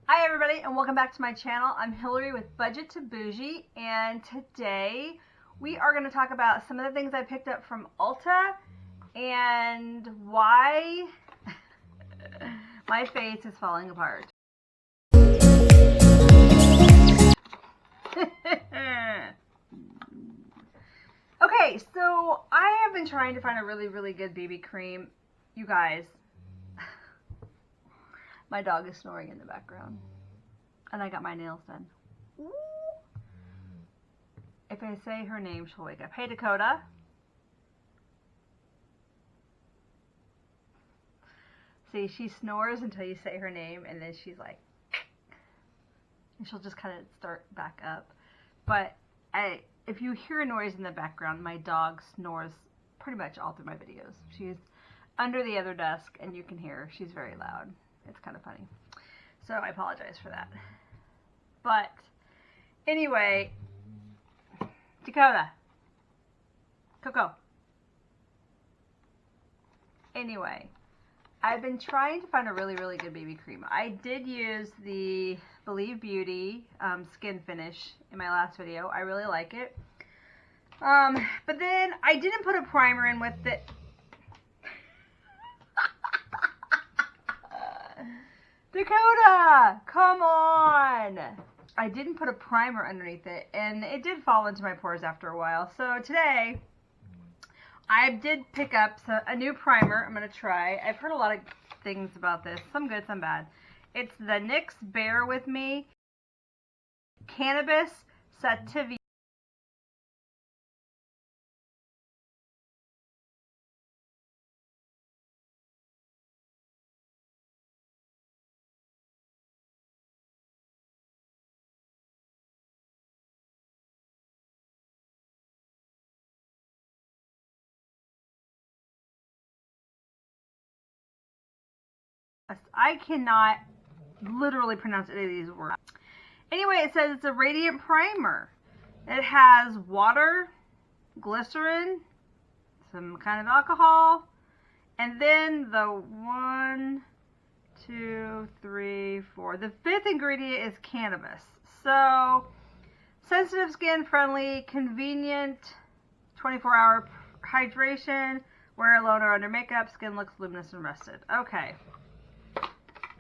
Hi everybody and welcome back to my channel. I'm Hillary with Budget to Bougie, and today we are going to talk about some of the things I picked up from Ulta and why my face is falling apart. Okay, so I have been trying to find a really good BB cream. You guys, my dog is snoring in the background. And I got my nails done. Ooh. If I say her name, she'll wake up. Hey, Dakota. See, she snores until you say her name, and then she's like, and she'll just kind of start back up. But if you hear a noise in the background, my dog snores pretty much all through my videos. She's under the other desk, and you can hear her. She's very loud. It's kind of funny. So I apologize for that. But anyway, Dakota, Coco. Anyway, I've been trying to find a really good BB cream. I did use the Believe Beauty skin finish in my last video. I really like it. But then I didn't put a primer in with it. Dakota, come on! I didn't put a primer underneath it, and it did fall into my pores after a while. So today, I did pick up a new primer I'm going to try. I've heard a lot of things about this, some good, some bad. It's the NYX Bear With Me Cannabis Sativa. I cannot literally pronounce any of these words. Anyway, it says it's a radiant primer. It has water, glycerin, some kind of alcohol, and then the 1, 2, 3, 4. The fifth ingredient is cannabis. So, sensitive skin, friendly, convenient, 24-hour hydration, wear alone or under makeup, skin looks luminous and rested. Okay.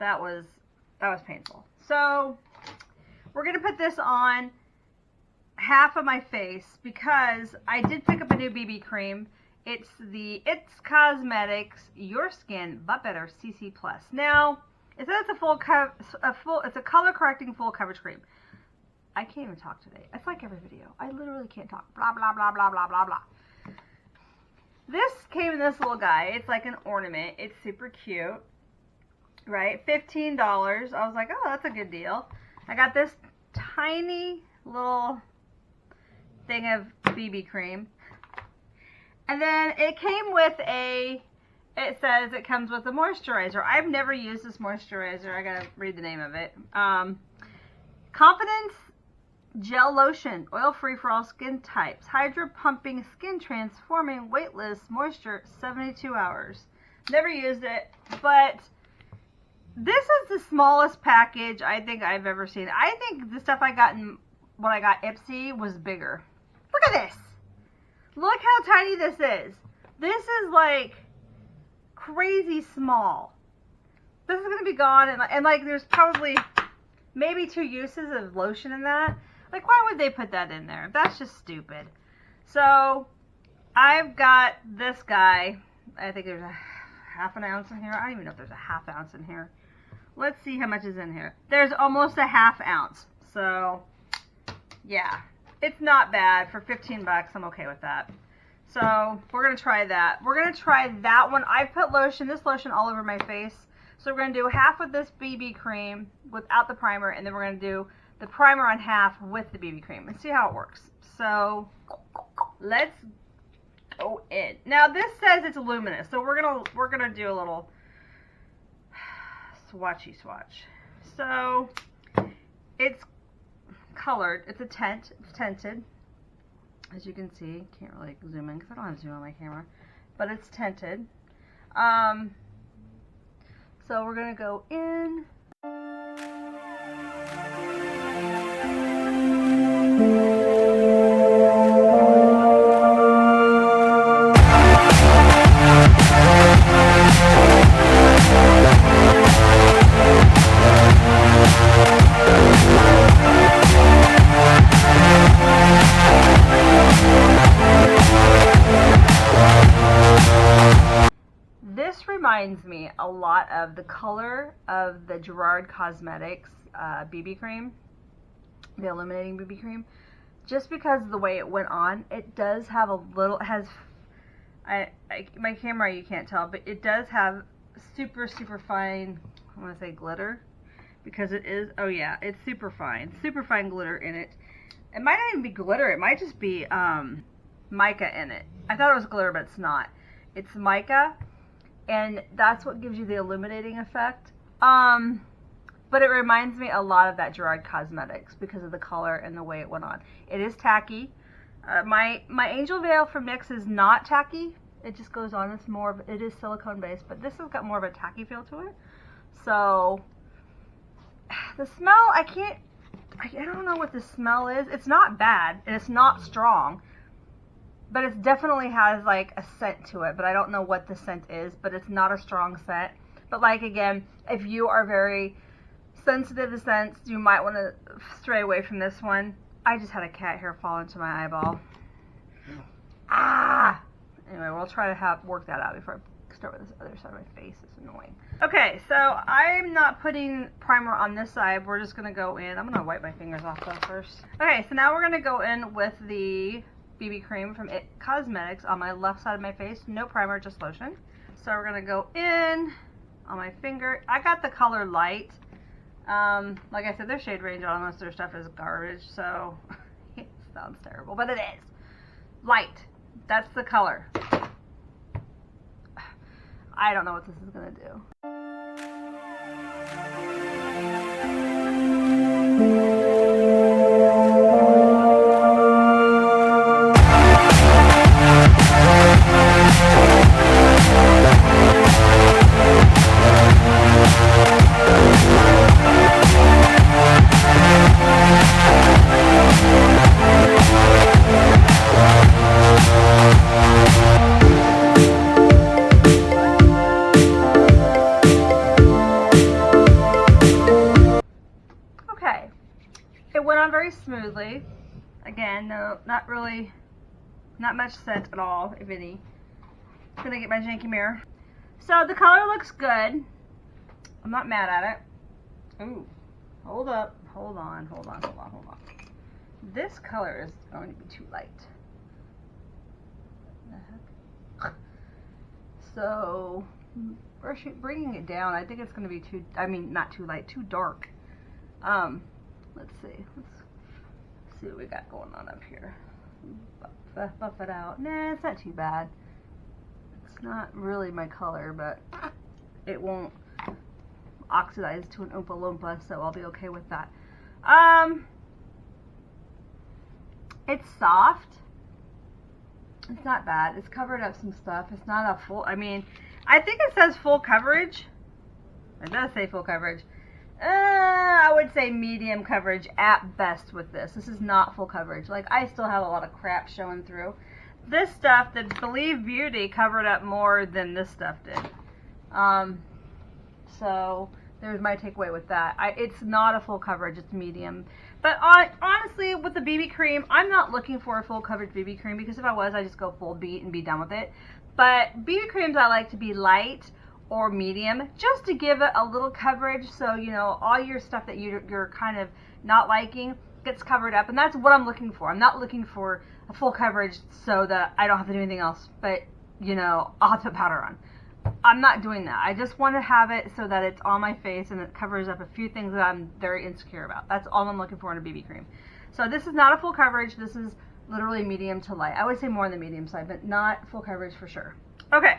That was painful. So, we're going to put this on half of my face because I did pick up a new BB cream. It's the It's Cosmetics Your Skin But Better CC+. Now, it says it's a color correcting full coverage cream. I can't even talk today. It's like every video. I literally can't talk. Blah, blah, blah, blah, blah, blah, blah. This came in this little guy. It's like an ornament. It's super cute. Right? $15. I was like, oh, that's a good deal. I got this tiny little thing of BB cream. And then it came with it says it comes with a moisturizer. I've never used this moisturizer. I gotta read the name of it. Confidence Gel Lotion, oil-free for all skin types. Hydra pumping, skin transforming, weightless moisture, 72 hours. Never used it, but this is the smallest package I think I've ever seen. I think the stuff I got when I got Ipsy was bigger. Look at this. Look how tiny this is. This is like crazy small. This is going to be gone, and like there's probably maybe 2 uses of lotion in that. Like, why would they put that in there? That's just stupid. So, I've got this guy. I think there's a half an ounce in here. I don't even know if there's a half ounce in here. Let's see how much is in here. There's almost a half ounce. So, yeah. It's not bad. For 15 bucks, I'm okay with that. So, we're going to try that. We're going to try that one. I've put this lotion all over my face. So, we're going to do half with this BB cream without the primer. And then we're going to do the primer on half with the BB cream. And see how it works. So, let's go in. Now, this says it's luminous. So, we're going to do a little swatchy swatch. So, it's colored. It's a tint. It's tinted. As you can see, can't really zoom in because I don't have zoom on my camera, but it's tinted. So we're gonna go in. lot of the color of the Gerard Cosmetics BB cream, the illuminating BB cream, just because of the way it went on. It does have a little, my camera you can't tell, but it does have super fine, I want to say glitter, because it is, oh yeah, it's super fine glitter in it. It might not even be glitter, it might just be mica in it. I thought it was glitter, but it's not. It's mica, and that's what gives you the illuminating effect. But it reminds me a lot of that Gerard Cosmetics because of the color and the way it went on. It is tacky. My Angel Veil from NYX is not tacky. It just goes on. It's more of, it is silicone based, but this has got more of a tacky feel to it. So the smell, I don't know what the smell is. It's not bad and it's not strong, but it definitely has like a scent to it, but I don't know what the scent is, but it's not a strong scent. But like, again, if you are very sensitive to scents, you might want to stray away from this one. I just had a cat hair fall into my eyeball. Ah! Anyway, we'll try to work that out before I start with this other side of my face. It's annoying. Okay, so I'm not putting primer on this side. We're just going to go in. I'm going to wipe my fingers off though first. Okay, so now we're going to go in with the BB cream from It Cosmetics on my left side of my face. No primer, just lotion. So we're going to go in on my finger. I got the color light. Like I said, their shade range on most of their stuff is garbage, so it sounds terrible, but it is. Light. That's the color. I don't know what this is going to do. Very smoothly. Again, no, not much scent at all, if any. I'm gonna get my janky mirror. So the color looks good. I'm not mad at it. Ooh, hold up, hold on. This color is going to be too light. What the heck? So, bringing it down, I think it's going to be too, not too light, too dark. Let's see. Let's see what we got going on up here. Buff it out. Nah, it's not too bad. It's not really my color, but it won't oxidize to an Oompa Loompa, so I'll be okay with that. It's soft. It's not bad. It's covered up some stuff. It's not a full, I think it says full coverage. It does say full coverage. I would say medium coverage at best with this. This is not full coverage. Like, I still have a lot of crap showing through. This stuff, the Believe Beauty, covered up more than this stuff did. So there's my takeaway with that. It's not a full coverage, it's medium. But honestly, with the BB cream, I'm not looking for a full coverage BB cream, because if I was, I'd just go full beat and be done with it. But BB creams I like to be light or medium, just to give it a little coverage, so you know all your stuff that you're kind of not liking gets covered up, and that's what I'm looking for. I'm not looking for a full coverage so that I don't have to do anything else, but you know, I'll have to put powder on. I'm not doing that. I just want to have it so that it's on my face and it covers up a few things that I'm very insecure about. That's all I'm looking for in a BB cream. So this is not a full coverage. This is literally medium to light. I would say more on the medium side, but not full coverage for sure. Okay.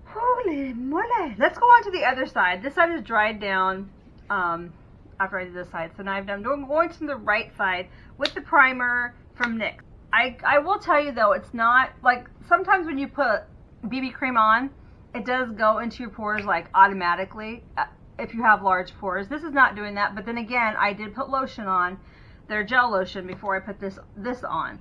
Holy moly. Let's go on to the other side. This side is dried down after I did this side. So now I'm going to the right side with the primer from NYX. I will tell you though, it's not like sometimes when you put BB cream on, it does go into your pores like automatically if you have large pores. This is not doing that, but then again, I did put lotion on, their gel lotion, before I put this on.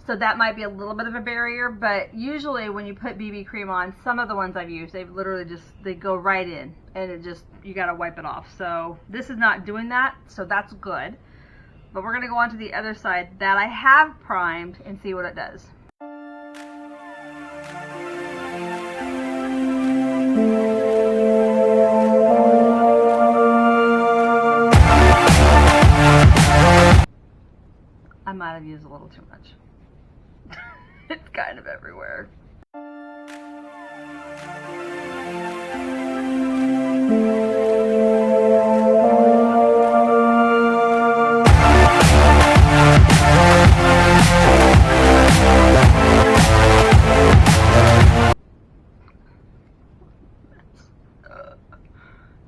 So that might be a little bit of a barrier, but usually when you put BB cream on, some of the ones I've used, they've literally they go right in, and it just, you gotta wipe it off. So this is not doing that, so that's good. But we're gonna go on to the other side that I have primed and see what it does. I've used a little too much. It's kind of everywhere.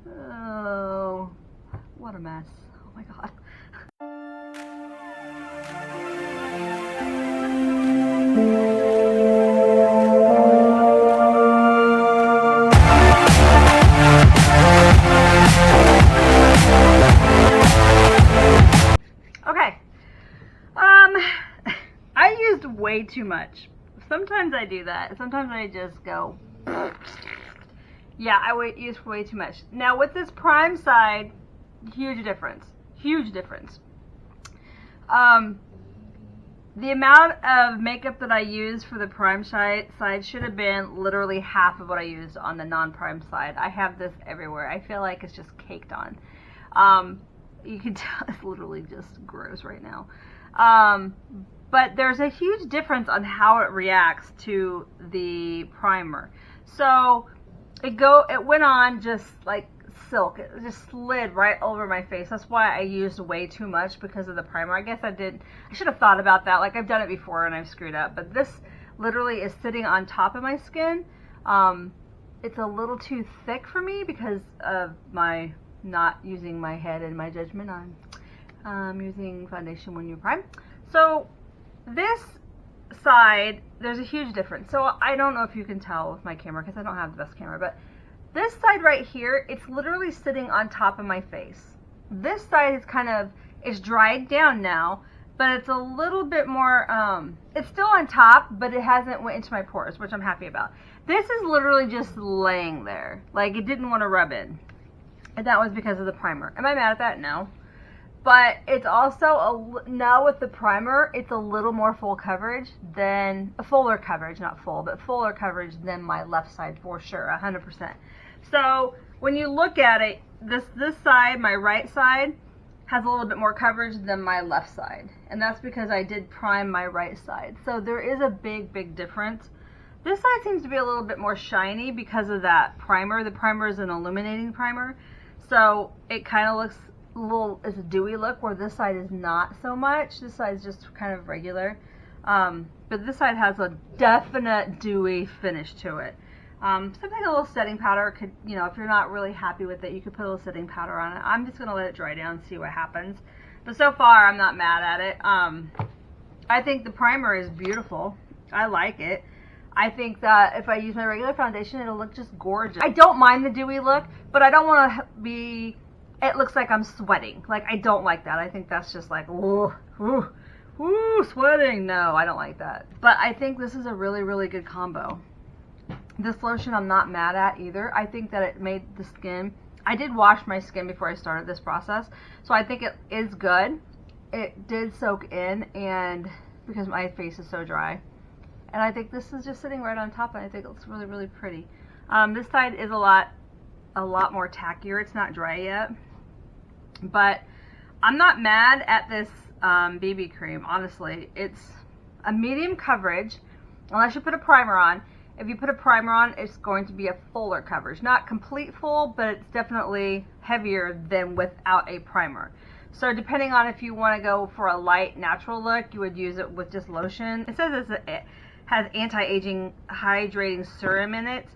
Oh, what a mess. Oh my God. Okay. I used way too much. Sometimes I do that. Sometimes I just go, yeah, I use way too much. Now with this prime side, huge difference. Huge difference. The amount of makeup that I use for the prime side should have been literally half of what I used on the non-prime side. I have this everywhere. I feel like it's just caked on. You can tell it's literally just gross right now. But there's a huge difference on how it reacts to the primer. So it went on just like silk. It just slid right over my face. That's why I used way too much, because of the primer. I guess I should have thought about that. Like, I've done it before and I've screwed up, but this literally is sitting on top of my skin. It's a little too thick for me because of my not using my head and my judgment on using foundation when you prime. So this side, there's a huge difference. So I don't know if you can tell with my camera because I don't have the best camera, but this side right here, it's literally sitting on top of my face. This side is it's dried down now, but it's a little bit more, it's still on top, but it hasn't went into my pores, which I'm happy about. This is literally just laying there. Like, it didn't want to rub in. And that was because of the primer. Am I mad at that? No. But it's also, now with the primer, it's a little more full coverage than, fuller coverage, not full, but fuller coverage than my left side for sure, 100%. So when you look at it, this side, my right side, has a little bit more coverage than my left side. And that's because I did prime my right side. So there is a big, big difference. This side seems to be a little bit more shiny because of that primer. The primer is an illuminating primer. So it kind of looks it's a dewy look, where this side is not so much. This side is just kind of regular. But this side has a definite dewy finish to it. Something a little setting powder could, if you're not really happy with it, you could put a little setting powder on it. I'm just going to let it dry down and see what happens. But so far, I'm not mad at it. I think the primer is beautiful. I like it. I think that if I use my regular foundation, it'll look just gorgeous. I don't mind the dewy look, but I don't want to be, it looks like I'm sweating. Like, I don't like that. I think that's just like, ooh, ooh, ooh, sweating. No, I don't like that. But I think this is a really, really good combo. This lotion I'm not mad at either. I think that it made the skin, I did wash my skin before I started this process, so I think it is good. It did soak in, and because my face is so dry. And I think this is just sitting right on top, and I think it looks really, really pretty. This side is a lot more tackier. It's not dry yet. But I'm not mad at this BB cream, honestly. It's a medium coverage, unless you put a primer on. If you put a primer on, it's going to be a fuller coverage. Not complete full, but it's definitely heavier than without a primer. So depending on if you want to go for a light, natural look, you would use it with just lotion. It says it has anti-aging hydrating serum in it.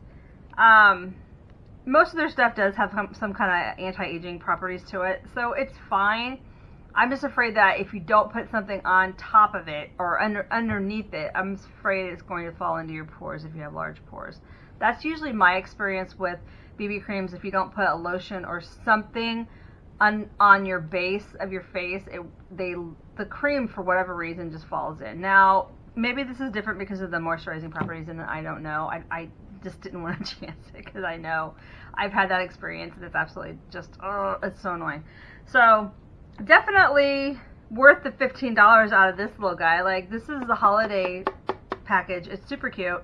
Most of their stuff does have some kind of anti-aging properties to it, so it's fine. I'm just afraid that if you don't put something on top of it or underneath it, I'm afraid it's going to fall into your pores if you have large pores. That's usually my experience with BB creams. If you don't put a lotion or something on your base of your face, the cream, for whatever reason, just falls in. Now, maybe this is different because of the moisturizing properties, and I don't know. I just didn't want to chance it because I know I've had that experience, and it's absolutely just, oh, it's so annoying. So definitely worth the $15 out of this little guy. Like, this is the holiday package. It's super cute.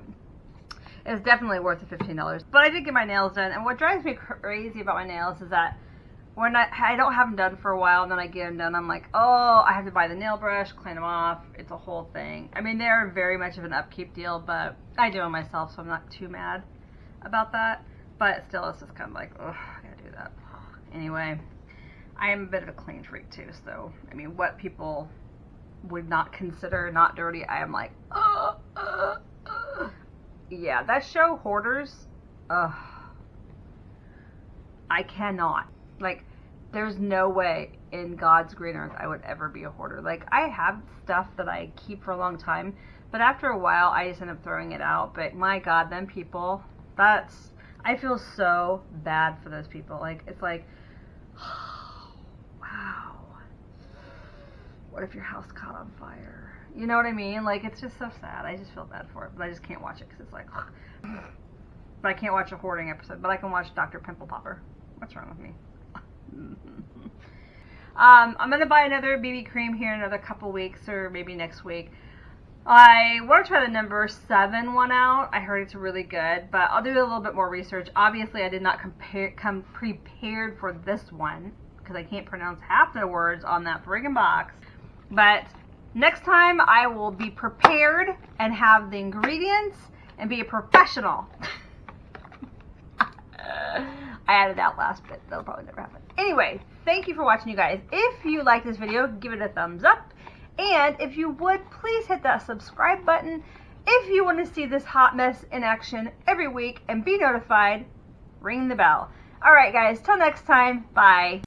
It's definitely worth the $15. But I did get my nails done, and what drives me crazy about my nails is that when I don't have them done for a while, and then I get them done, I'm like, oh, I have to buy the nail brush, clean them off. It's a whole thing. I mean, they're very much of an upkeep deal, but I do them myself, so I'm not too mad about that. But still, it's just kind of like, oh, I gotta do that. Anyway, I am a bit of a clean freak too, so I mean, what people would not consider not dirty, I am like, yeah, that show Hoarders, I cannot. Like, there's no way in God's green earth I would ever be a hoarder. Like, I have stuff that I keep for a long time, but after a while I just end up throwing it out. But my God, them people, I feel so bad for those people. Like, it's like, wow, what if your house caught on fire? You know what I mean? Like, it's just so sad. I just feel bad for it, but I just can't watch it because it's like, but I can't watch a hoarding episode, but I can watch Dr. Pimple Popper. What's wrong with me? I'm going to buy another BB cream here in another couple weeks, or maybe next week. I want to try the number 7 one out. I heard it's really good, but I'll do a little bit more research. Obviously, I did not come prepared for this one, because I can't pronounce half the words on that friggin' box. But next time, I will be prepared and have the ingredients and be a professional. I added that last bit. That'll probably never happen. Anyway, thank you for watching, you guys. If you like this video, give it a thumbs up. And if you would, please hit that subscribe button if you want to see this hot mess in action every week and be notified. Ring the bell. All right, guys. Till next time. Bye.